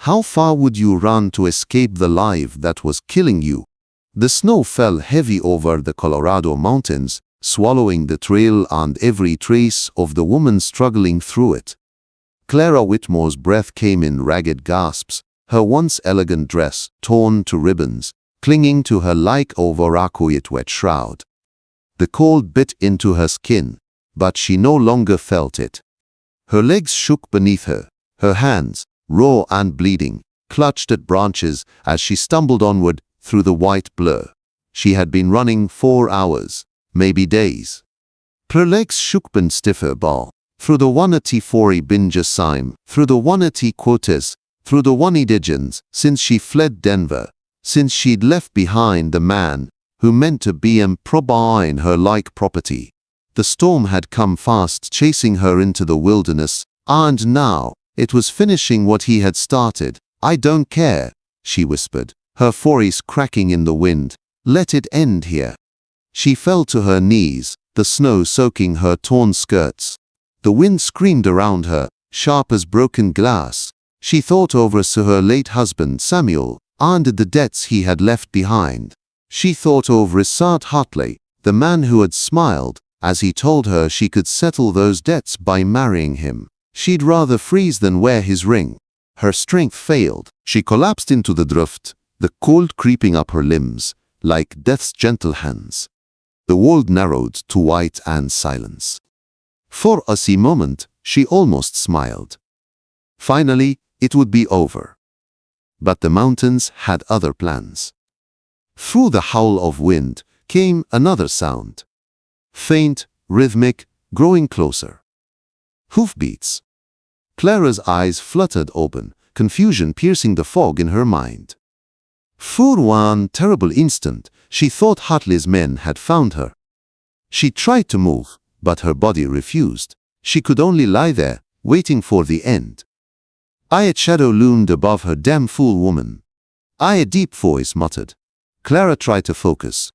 How far would you run to escape the life that was killing you? The snow fell heavy over the Colorado mountains, swallowing the trail and every trace of the woman struggling through it. Clara Whitmore's breath came in ragged gasps, her once elegant dress torn to ribbons, clinging to her like a veracruyet wet shroud. The cold bit into her skin, but she no longer felt it. Her legs shook beneath her, her hands, raw and bleeding, clutched at branches as she stumbled onward through the white blur. She had been running 4 hours, maybe days. Her legs shook ben stiffer ball. Through the Wanati Fori Binjasim, through the Wanati Quotas, through the Wanidigens, since she fled Denver, since she'd left behind the man who meant to be in her like property. The storm had come fast, chasing her into the wilderness, and now it was finishing what he had started. I don't care, she whispered, her voice cracking in the wind. Let it end here. She fell to her knees, the snow soaking her torn skirts. The wind screamed around her, sharp as broken glass. She thought over her late husband Samuel, and the debts he had left behind. She thought over Isard Hartley, the man who had smiled as he told her she could settle those debts by marrying him. She'd rather freeze than wear his ring. Her strength failed. She collapsed into the drift, the cold creeping up her limbs, like death's gentle hands. The world narrowed to white and silence. For a moment, she almost smiled. Finally, it would be over. But the mountains had other plans. Through the howl of wind came another sound. Faint, rhythmic, growing closer. Hoofbeats. Clara's eyes fluttered open, confusion piercing the fog in her mind. For one terrible instant, she thought Hartley's men had found her. She tried to move, but her body refused. She could only lie there, waiting for the end. A shadow loomed above her. Damn fool woman. A deep voice muttered. Clara tried to focus.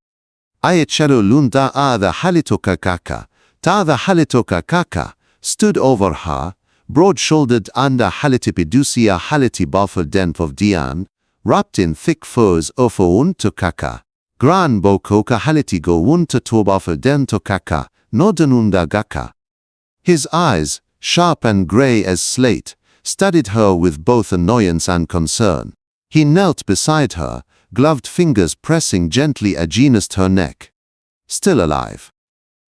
A shadow loomed. The halitoka kaka. The halitoka kaka stood over her, broad-shouldered and halitipidusia halitibuffel denp of Dian, wrapped in thick furs of to kaka. Gran bokoka halitigo unta tobuffel dento kaka. Nodanunda gaka. His eyes, sharp and grey as slate, studied her with both annoyance and concern. He knelt beside her, gloved fingers pressing gently against her neck. Still alive.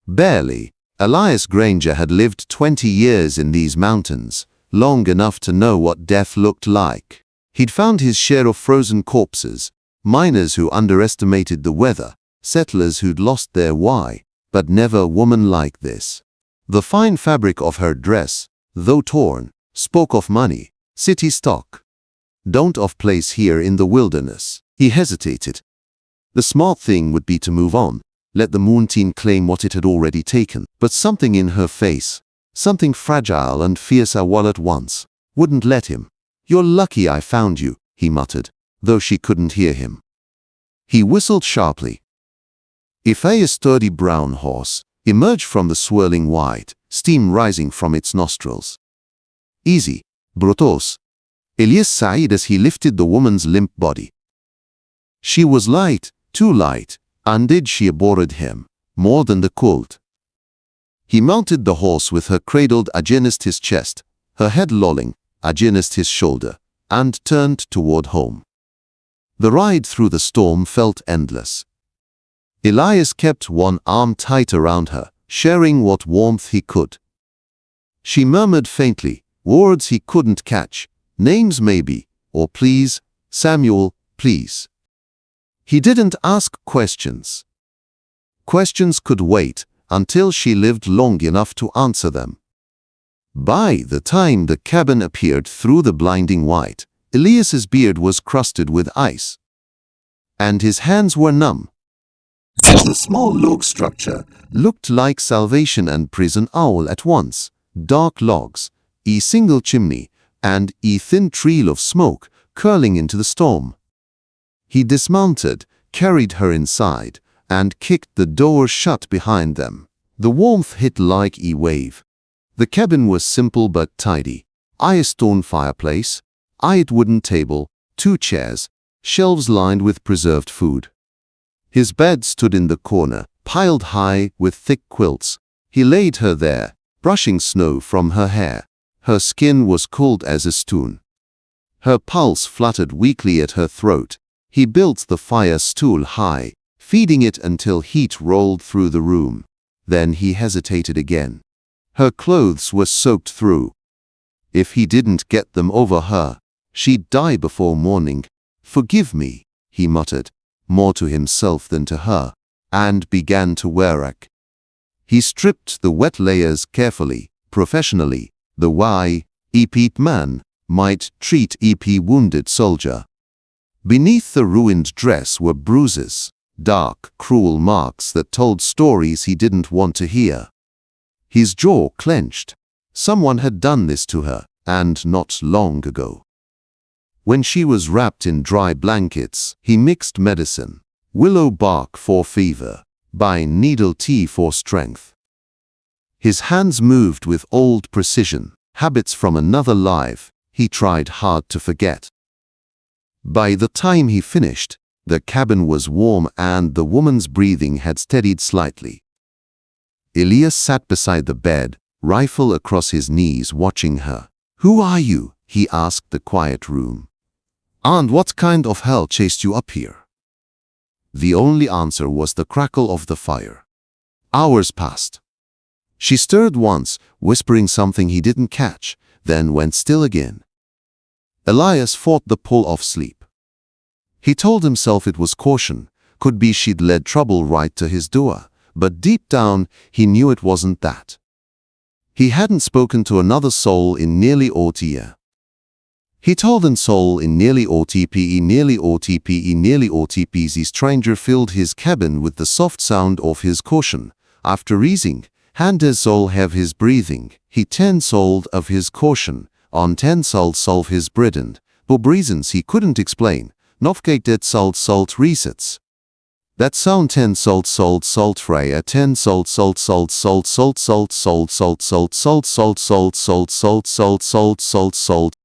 Barely. Elias Granger had lived 20 years in these mountains, long enough to know what death looked like. He'd found his share of frozen corpses, miners who underestimated the weather, settlers who'd lost their why. But never a woman like this. The fine fabric of her dress, though torn, spoke of money, city stock. Don't of place here in the wilderness. He hesitated. The smart thing would be to move on, let the Mountain claim what it had already taken. But something in her face, something fragile and fierce all at once, wouldn't let him. You're lucky I found you, he muttered, though she couldn't hear him. He whistled sharply. If a sturdy brown horse emerged from the swirling white, steam rising from its nostrils. Easy, Brutos. Elias sighed as he lifted the woman's limp body. She was light, too light, and did she abhorred him, more than the cold. He mounted the horse with her cradled against his chest, her head lolling against his shoulder, and turned toward home. The ride through the storm felt endless. Elias kept one arm tight around her, sharing what warmth he could. She murmured faintly, words he couldn't catch, names maybe, or please, Samuel, please. He didn't ask questions. Questions could wait until she lived long enough to answer them. By the time the cabin appeared through the blinding white, Elias's beard was crusted with ice. And his hands were numb. The small log structure looked like Salvation and Prison Owl at once. Dark logs, a single chimney, and a thin trail of smoke curling into the storm. He dismounted, carried her inside, and kicked the door shut behind them. The warmth hit like a wave. The cabin was simple but tidy. A stone fireplace, eyed wooden table, 2 chairs, shelves lined with preserved food. His bed stood in the corner, piled high with thick quilts. He laid her there, brushing snow from her hair. Her skin was cold as a stone. Her pulse fluttered weakly at her throat. He built the fire stool high, feeding it until heat rolled through the room. Then he hesitated again. Her clothes were soaked through. If he didn't get them over her, she'd die before morning. "Forgive me," he muttered, more to himself than to her, and began to work. He stripped the wet layers carefully, professionally, the way a man might treat a wounded soldier. Beneath the ruined dress were bruises, dark, cruel marks that told stories he didn't want to hear. His jaw clenched. Someone had done this to her, and not long ago. When she was wrapped in dry blankets, he mixed medicine, willow bark for fever, pine needle tea for strength. His hands moved with old precision, habits from another life he tried hard to forget. By the time he finished, the cabin was warm and the woman's breathing had steadied slightly. Elias sat beside the bed, rifle across his knees, watching her. "Who are you?" he asked the quiet room. "And what kind of hell chased you up here?" The only answer was the crackle of the fire. Hours passed. She stirred once, whispering something he didn't catch, then went still again. Elias fought the pull of sleep. He told himself it was caution, could be she'd led trouble right to his door, but deep down he knew it wasn't that. He hadn't spoken to another soul in nearly 40 years. He told an soul in nearly OTPs. The stranger filled his cabin with the soft sound of his caution. After easing, hand his soul have his breathing. He 10-souled of his caution, on 10-soul solve his burden, for reasons he couldn't explain. Navigate that salt resets. That sound 10-sold salt freya 10-sold salt.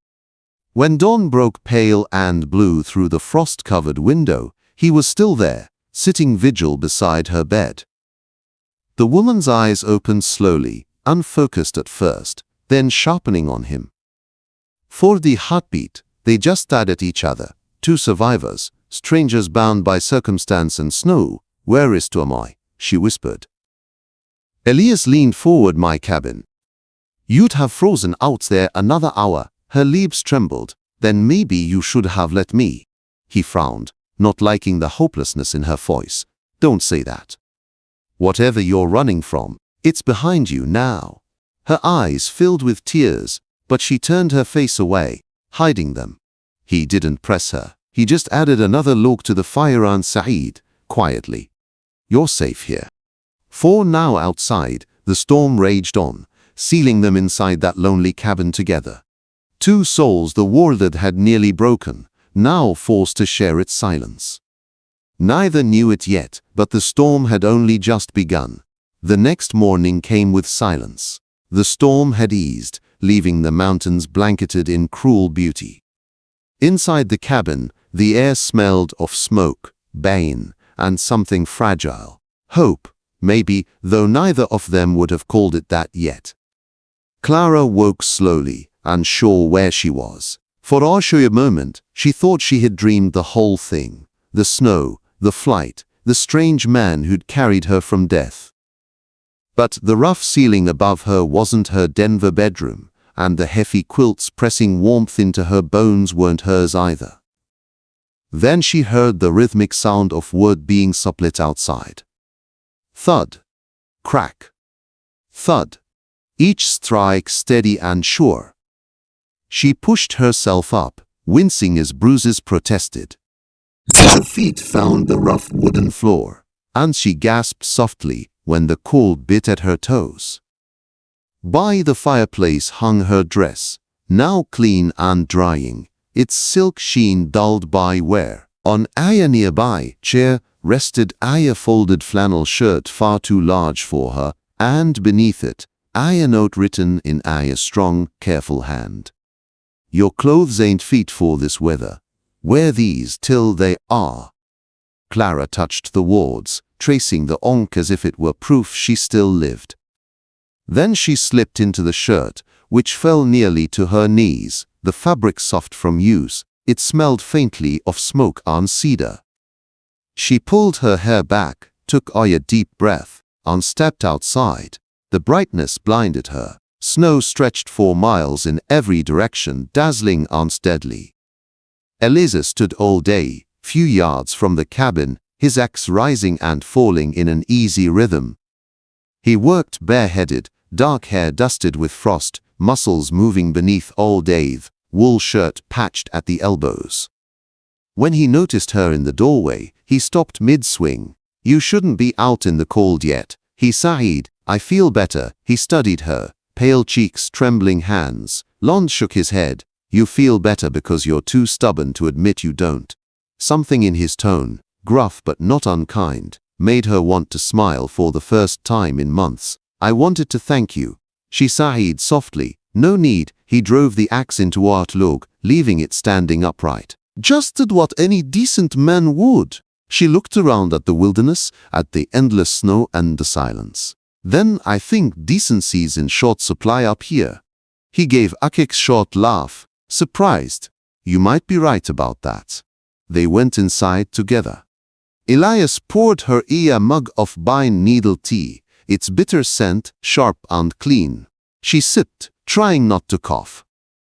When dawn broke pale and blue through the frost-covered window, he was still there, sitting vigil beside her bed. The woman's eyes opened slowly, unfocused at first, then sharpening on him. For the heartbeat, they just stared at each other, 2 survivors, strangers bound by circumstance and snow. "Where is Tuamai?" she whispered. Elias leaned forward. "My cabin." "You'd have frozen out there another hour." Her lips trembled. "Then maybe you should have let me." He frowned, not liking the hopelessness in her voice. "Don't say that. Whatever you're running from, it's behind you now." Her eyes filled with tears, but she turned her face away, hiding them. He didn't press her. He just added another look to the fire and Saeed, quietly. "You're safe here." For now outside, the storm raged on, sealing them inside that lonely cabin together. 2 souls the world had nearly broken, now forced to share its silence. Neither knew it yet, but the storm had only just begun. The next morning came with silence. The storm had eased, leaving the mountains blanketed in cruel beauty. Inside the cabin, the air smelled of smoke, bane, and something fragile. Hope, maybe, though neither of them would have called it that yet. Clara woke slowly, unsure where she was. For a moment, she thought she had dreamed the whole thing. The snow, the flight, the strange man who'd carried her from death. But the rough ceiling above her wasn't her Denver bedroom, and the heavy quilts pressing warmth into her bones weren't hers either. Then she heard the rhythmic sound of wood being split outside. Thud. Crack. Thud. Each strike steady and sure. She pushed herself up, wincing as bruises protested. Her feet found the rough wooden floor, and she gasped softly when the cold bit at her toes. By the fireplace hung her dress, now clean and drying, its silk sheen dulled by wear. On a nearby chair rested a folded flannel shirt far too large for her, and beneath it, a note written in a strong, careful hand. Your clothes ain't fit for this weather. Wear these till they are. Clara touched the wards, tracing the onk as if it were proof she still lived. Then she slipped into the shirt, which fell nearly to her knees, the fabric soft from use. It smelled faintly of smoke and cedar. She pulled her hair back, took a deep breath, and stepped outside. The brightness blinded her. Snow stretched 4 miles in every direction, dazzling and deadly. Eliezer stood all day, few yards from the cabin, his axe rising and falling in an easy rhythm. He worked bareheaded, dark hair dusted with frost, muscles moving beneath all day, wool shirt patched at the elbows. When he noticed her in the doorway, he stopped mid-swing. You shouldn't be out in the cold yet, he sighed. I feel better. He studied her, pale cheeks, trembling hands. Lond shook his head. You feel better because you're too stubborn to admit you don't. Something in his tone, gruff but not unkind, made her want to smile for the first time in months. I wanted to thank you. She sighed softly. No need. He drove the axe into Art Log, leaving it standing upright. Just did what any decent man would. She looked around at the wilderness, at the endless snow and the silence. Then I think decency's in short supply up here. He gave Akik's short laugh, surprised. You might be right about that. They went inside together. Elias poured her a mug of pine needle tea, its bitter scent sharp and clean. She sipped, trying not to cough.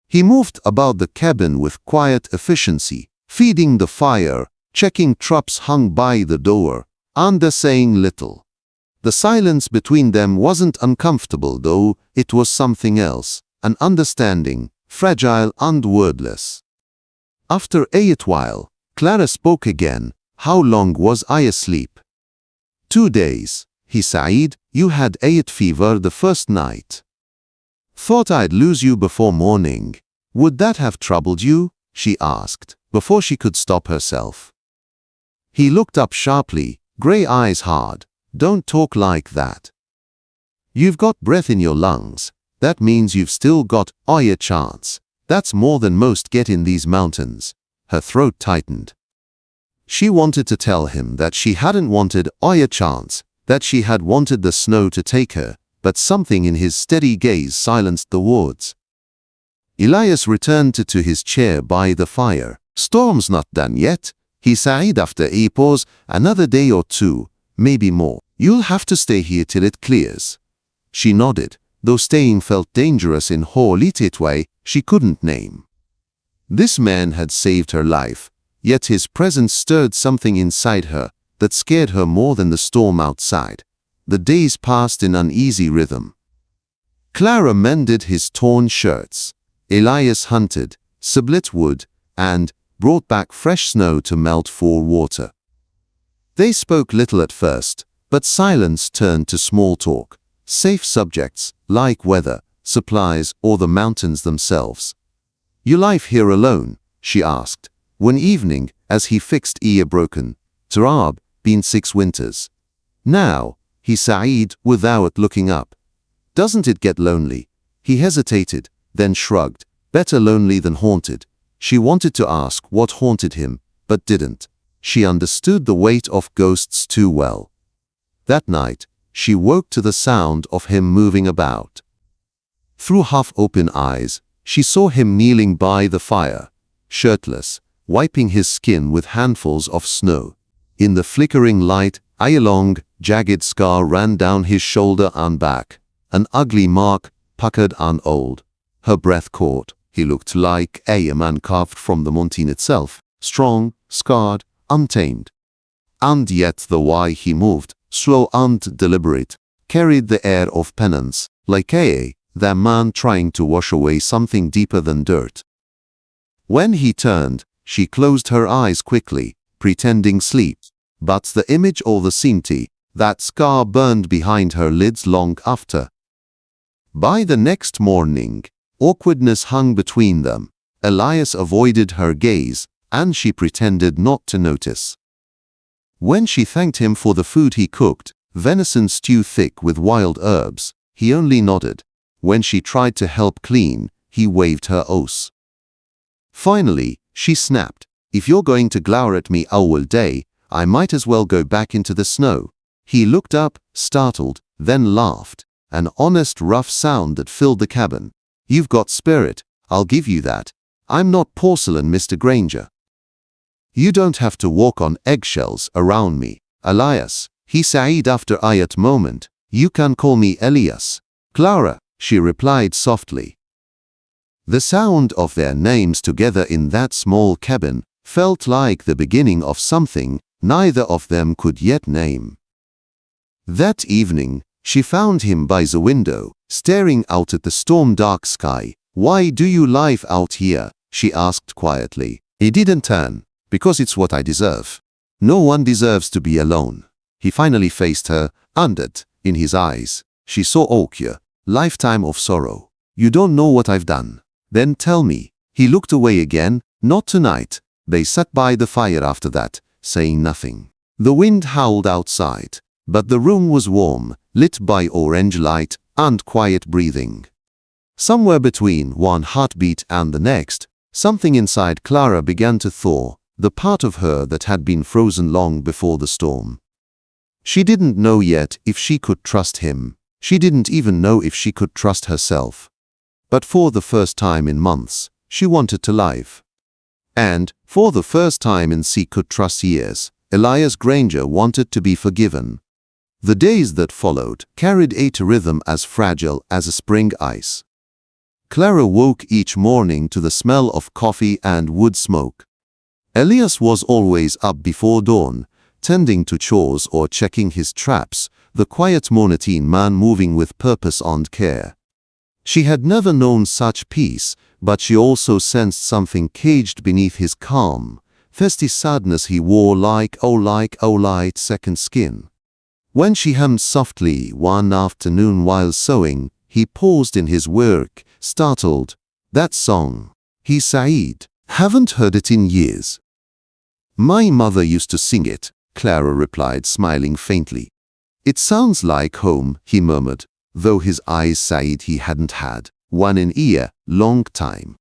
He moved about the cabin with quiet efficiency, feeding the fire, checking traps hung by the door, and saying little. The silence between them wasn't uncomfortable though, it was something else, an understanding, fragile and wordless. After a while, Clara spoke again. How long was I asleep? 2 days, he sighed. You had fever the first night. Thought I'd lose you before morning. Would that have troubled you? She asked, before she could stop herself. He looked up sharply, gray eyes hard. Don't talk like that. You've got breath in your lungs. That means you've still got a chance. That's more than most get in these mountains. Her throat tightened. She wanted to tell him that she hadn't wanted a chance, that she had wanted the snow to take her, but something in his steady gaze silenced the words. Elias returned to his chair by the fire. Storm's not done yet, he sighed after a pause. Another day or 2, maybe more. You'll have to stay here till it clears. She nodded, though staying felt dangerous in her little way she couldn't name. This man had saved her life, yet his presence stirred something inside her that scared her more than the storm outside. The days passed in uneasy rhythm. Clara mended his torn shirts. Elias hunted, split wood, and brought back fresh snow to melt for water. They spoke little at first, but silence turned to small talk, safe subjects like weather, supplies, or the mountains themselves. You live here alone? She asked. One evening, as he fixed ear broken. Tarab, been 6 winters. Now, he sighed without looking up. Doesn't it get lonely? He hesitated, then shrugged. Better lonely than haunted. She wanted to ask what haunted him, but didn't. She understood the weight of ghosts too well. That night, she woke to the sound of him moving about. Through half-open eyes, she saw him kneeling by the fire, shirtless, wiping his skin with handfuls of snow. In the flickering light, a long, jagged scar ran down his shoulder and back, an ugly mark, puckered and old. Her breath caught. He looked like a man carved from the mountain itself, strong, scarred, untamed. And yet the way he moved, slow and deliberate, carried the air of penance, like the man trying to wash away something deeper than dirt. When he turned, she closed her eyes quickly, pretending sleep, but the image of the Sinti, that scar burned behind her lids long after. By the next morning, awkwardness hung between them. Elias avoided her gaze, and she pretended not to notice. When she thanked him for the food he cooked, venison stew thick with wild herbs, he only nodded. When she tried to help clean, he waved her oaths. Finally, she snapped. If you're going to glower at me all day, I might as well go back into the snow. He looked up, startled, then laughed. An honest, rough sound that filled the cabin. You've got spirit, I'll give you that. I'm not porcelain, Mr. Granger. You don't have to walk on eggshells around me, Elias, he said after a quiet moment. You can call me Elias. Clara, she replied softly. The sound of their names together in that small cabin felt like the beginning of something neither of them could yet name. That evening, she found him by the window, staring out at the storm-dark sky. Why do you live out here? She asked quietly. He didn't turn. Because it's what I deserve. No one deserves to be alone. He finally faced her, and in his eyes, she saw a lifetime of sorrow. You don't know what I've done. Then tell me. He looked away again. Not tonight. They sat by the fire after that, saying nothing. The wind howled outside, but the room was warm, lit by orange light and quiet breathing. Somewhere between one heartbeat and the next, something inside Clara began to thaw, the part of her that had been frozen long before the storm. She didn't know yet if she could trust him. She didn't even know if she could trust herself. But for the first time in months, she wanted to live. And, for the first time in she could trust years, Elias Granger wanted to be forgiven. The days that followed carried a rhythm as fragile as a spring ice. Clara woke each morning to the smell of coffee and wood smoke. Elias was always up before dawn, tending to chores or checking his traps, the quiet monotone man moving with purpose and care. She had never known such peace, but she also sensed something caged beneath his calm, thirsty sadness he wore like a light second skin. When she hummed softly one afternoon while sewing, he paused in his work, startled. That song, he said. Haven't heard it in years. My mother used to sing it, Clara replied, smiling faintly. It sounds like home, he murmured, though his eyes said he hadn't had one in a long time.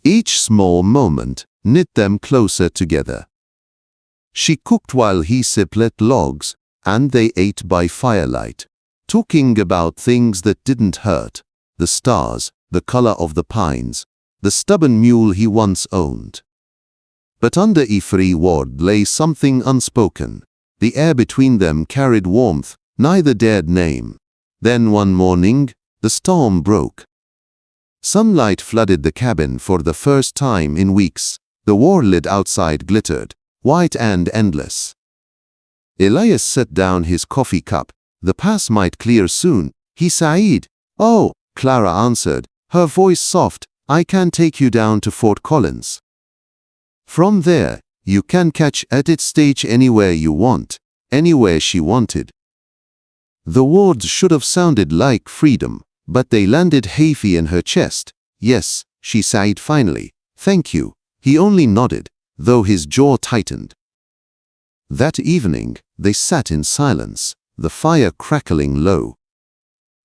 Each small moment knit them closer together. She cooked while he split logs, and they ate by firelight, talking about things that didn't hurt, the stars, the color of the pines, the stubborn mule he once owned. But under every word lay something unspoken. The air between them carried warmth neither dared name. Then one morning, the storm broke. Sunlight flooded the cabin for the first time in weeks. The war-lit outside glittered, white and endless. Elias set down his coffee cup. The pass might clear soon, he said. Oh, Clara answered, her voice soft. I can take you down to Fort Collins. From there, you can catch at its stage anywhere you want, anywhere she wanted. The words should have sounded like freedom, but they landed heavy in her chest. Yes, she said finally. Thank you. He only nodded, though his jaw tightened. That evening, they sat in silence, the fire crackling low.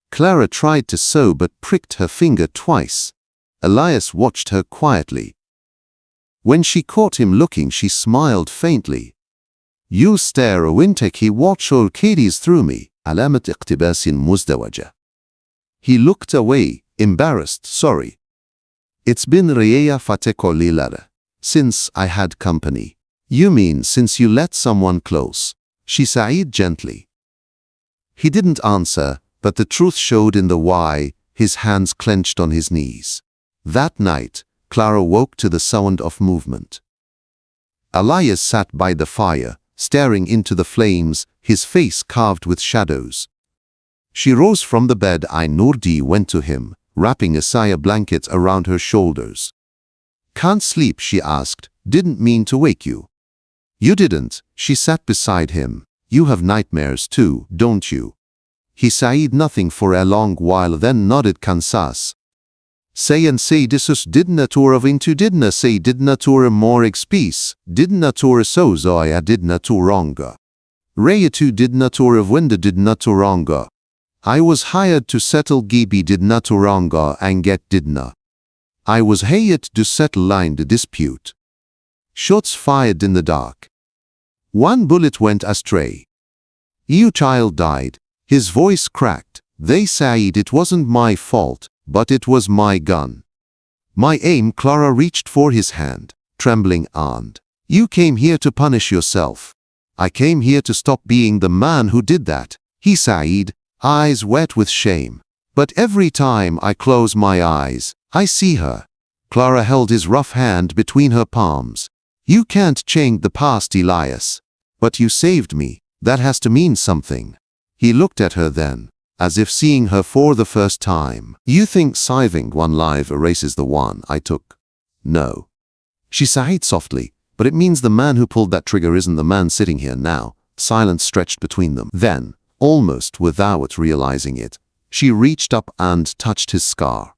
Clara tried to sew but pricked her finger twice. Elias watched her quietly. When she caught him looking, she smiled faintly. You stare وانتك he watch all Katie's through me. علامة اقتباس مزدوجة. He looked away, embarrassed, sorry. It's been رياية فتكو ليلة. Since I had company. You mean since you let someone close? She said gently. He didn't answer, but the truth showed in the why, his hands clenched on his knees. That night, Clara woke to the sound of movement. Elias sat by the fire, staring into the flames, his face carved with shadows. She rose from the bed and Nurdi went to him, wrapping a saya blanket around her shoulders. Can't sleep, she asked. Didn't mean to wake you. You didn't. She sat beside him. You have nightmares too, don't you? He said nothing for a long while, then nodded. Kansas. Say disus didna tora vintu didna say didna tora more expis, didna tora so zoya didna toronga. Rayatu didna tora winda didna toronga. I was hired to settle gibi didna toronga and get didna. I was hired to settle the dispute. Shots fired in the dark. One bullet went astray. Your child died. His voice cracked. They said it wasn't my fault, but it was my gun. My aim. Clara reached for his hand, trembling, and you came here to punish yourself. I came here to stop being the man who did that, he said, eyes wet with shame. But every time I close my eyes, I see her. Clara held his rough hand between her palms. You can't change the past, Elias. But you saved me. That has to mean something. He looked at her then, as if seeing her for the first time. You think saving one life erases the one I took? No. She sighed softly, but it means the man who pulled that trigger isn't the man sitting here now. Silence stretched between them. Then, almost without realizing it, she reached up and touched his scar.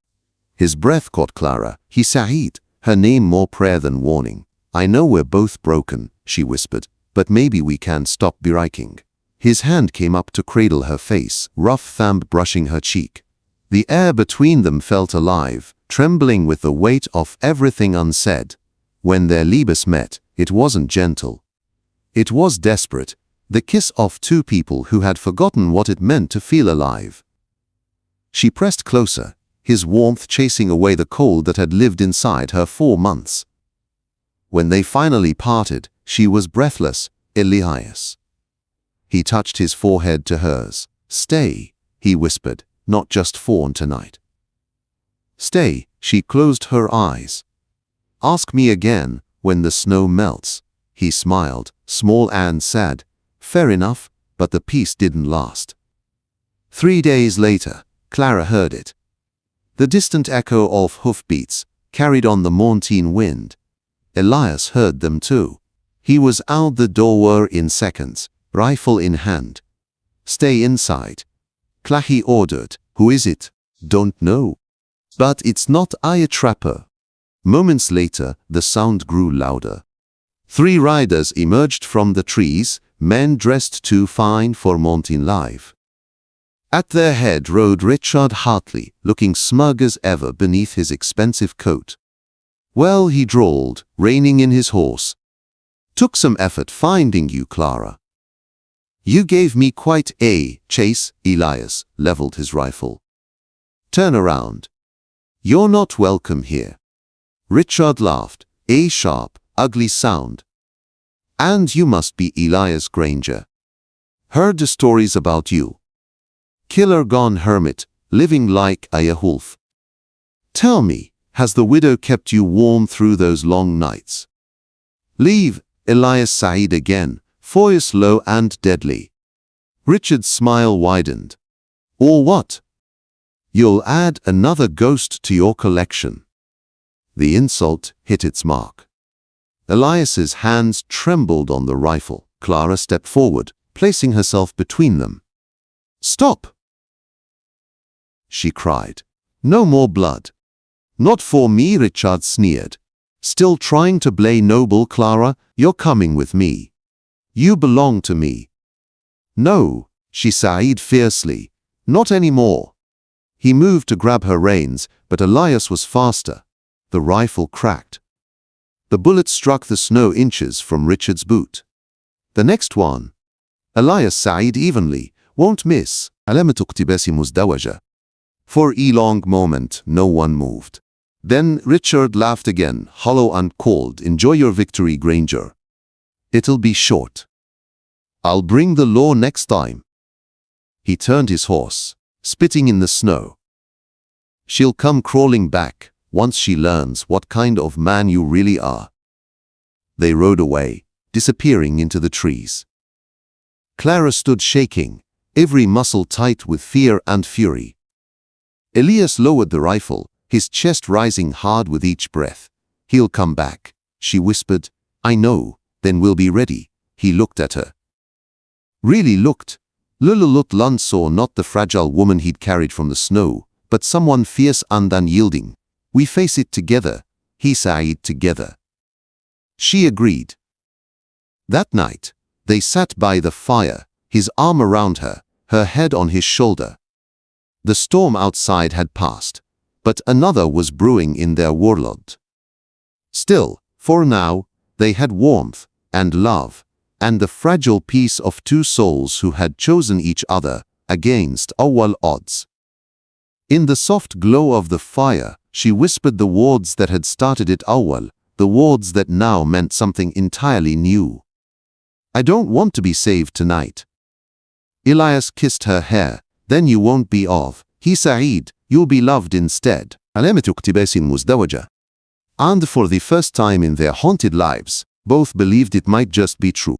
His breath caught Clara. He said, her name more prayer than warning. I know we're both broken, she whispered, but maybe we can stop breaking. His hand came up to cradle her face, rough thumb brushing her cheek. The air between them felt alive, trembling with the weight of everything unsaid. When their lips met, it wasn't gentle. It was desperate, the kiss of two people who had forgotten what it meant to feel alive. She pressed closer, his warmth chasing away the cold that had lived inside her 4 months. When they finally parted, she was breathless. Elias. He touched his forehead to hers. Stay, he whispered, not just for tonight. Stay, she closed her eyes. Ask me again when the snow melts. He smiled, small and sad. Fair enough, but the peace didn't last. 3 days later, Clara heard it. The distant echo of hoofbeats, carried on the mountain wind. Elias heard them too. He was out the door in seconds, rifle in hand. Stay inside. Clahy ordered. Who is it? Don't know. But it's not a trapper. Moments later, the sound grew louder. 3 riders emerged from the trees, men dressed too fine for mountain life. At their head rode Richard Hartley, looking smug as ever beneath his expensive coat. Well, he drawled, reining in his horse. Took some effort finding you, Clara. You gave me quite a chase. Elias leveled his rifle. Turn around. You're not welcome here. Richard laughed, a sharp, ugly sound. And you must be Elias Granger. Heard the stories about you. Killer gone hermit, living like a wolf. Tell me, has the widow kept you warm through those long nights? Leave, Elias sighed again, voice low and deadly. Richard's smile widened. Or what? You'll add another ghost to your collection. The insult hit its mark. Elias's hands trembled on the rifle. Clara stepped forward, placing herself between them. Stop! She cried. No more blood. Not for me, Richard sneered. Still trying to play noble, Clara, you're coming with me. You belong to me. No, she sighed fiercely. Not anymore. He moved to grab her reins, but Elias was faster. The rifle cracked. The bullet struck the snow inches from Richard's boot. The next one. Elias sighed evenly. Won't miss. علامة اقتباس مزدوجة. For a long moment, no one moved. Then Richard laughed again, hollow and cold. Enjoy your victory, Granger. It'll be short. I'll bring the law next time. He turned his horse, spitting in the snow. She'll come crawling back once she learns what kind of man you really are. They rode away, disappearing into the trees. Clara stood shaking, every muscle tight with fear and fury. Elias lowered the rifle, his chest rising hard with each breath. He'll come back, she whispered. I know, then we'll be ready. He looked at her. Really looked. Lululut Lund saw not the fragile woman he'd carried from the snow, but someone fierce and unyielding. We face it together, he sighed, together. She agreed. That night, they sat by the fire, his arm around her, her head on his shoulder. The storm outside had passed, but another was brewing in their world. Still, for now, they had warmth and love, and the fragile peace of two souls who had chosen each other against all odds. In the soft glow of the fire, she whispered the words that had started it all, the words that now meant something entirely new. I don't want to be saved tonight. Elias kissed her hair. Then you won't be of. He Saeed, you'll be loved instead. علامة اقتباس مزدوجة. And for the first time in their haunted lives, both believed it might just be true.